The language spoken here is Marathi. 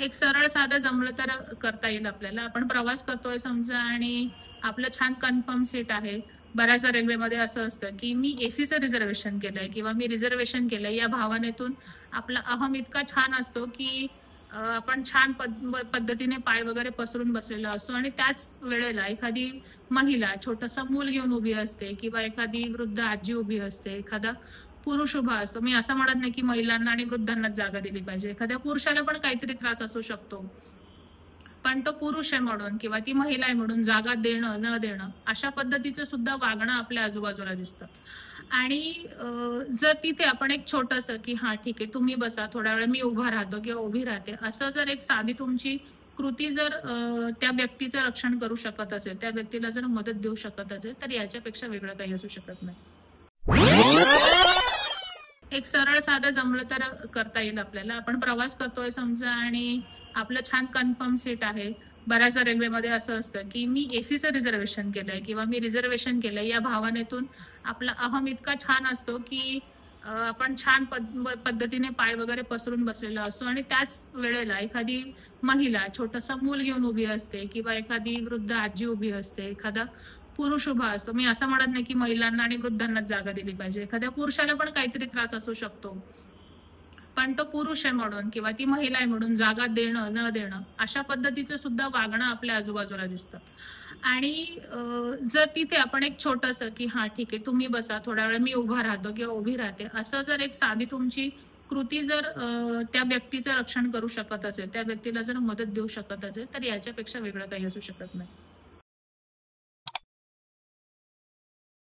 एक सरळ साधं जमलं तर करता येईल आपल्याला. आपण प्रवास करतोय समजा आणि आपलं छान कन्फर्म सीट आहे. बऱ्याचदा रेल्वेमध्ये असं असतं की मी एसीचं रिझर्वेशन केलंय किंवा मी रिझर्वेशन केलंय या भावनेतून आपला अहम इतका छान असतो की आपण छान पद्धतीने पाय वगैरे पसरून बसलेला असतो आणि त्याच वेळेला एखादी महिला छोटंसं मूल घेऊन उभी असते किंवा एखादी वृद्ध आजी उभी असते, एखादा पुरुष उभा असतो. मी असं म्हणत नाही की महिलांना आणि वृद्धांनाच जागा दिली पाहिजे. एखाद्या पुरुषाला पण काहीतरी त्रास असू शकतो. पण तो पुरुष आहे म्हणून किंवा ती महिला आहे म्हणून जागा देणं न देणं अशा पद्धतीचं सुद्धा वागणं आपल्या आजूबाजूला दिसतं. आणि जर तिथे आपण एक छोटंसं की हा ठीक आहे तुम्ही बसा थोड्या वेळ मी उभा राहतो किंवा उभी राहते असं जर एक साधी तुमची कृती जर त्या व्यक्तीचं रक्षण करू शकत असेल, त्या व्यक्तीला जर मदत देऊ शकत असेल, तर याच्यापेक्षा वेगळं काही असू शकत नाही. एक सरळ साधं जमलं तर करता येईल आपल्याला. आपण प्रवास करतोय समजा आणि आपलं छान कन्फर्म सीट आहे. बऱ्याचदा रेल्वेमध्ये असं असतं की मी एसीचं रिझर्वेशन केलंय किंवा मी रिझर्वेशन केलंय या भावनेतून आपला अहम इतका छान असतो की आपण छान पद्धतीने पाय वगैरे पसरून बसलेला असतो आणि त्याच वेळेला एखादी महिला छोटंसं मूल घेऊन उभी असते किंवा एखादी वृद्ध आजी उभी असते, एखादा पुरुष उभा असतो. मी असं म्हणत नाही की महिलांना आणि वृद्धांनाच जागा दिली पाहिजे. एखाद्या पुरुषाला पण काहीतरी त्रास असू शकतो. पण तो पुरुष आहे म्हणून किंवा ती महिला आहे म्हणून जागा देणं न देणं अशा पद्धतीचं सुद्धा वागणं आपल्या आजूबाजूला दिसतं. आणि जर तिथे आपण एक छोटंसं की हा ठीक आहे तुम्ही बसा थोड्या वेळ मी उभा राहतो किंवा उभी राहते असं जर एक साधी तुमची कृती जर त्या व्यक्तीचं रक्षण करू शकत असेल, त्या व्यक्तीला जर मदत देऊ शकत असेल, तर याच्यापेक्षा वेगळं काही असू शकत नाही.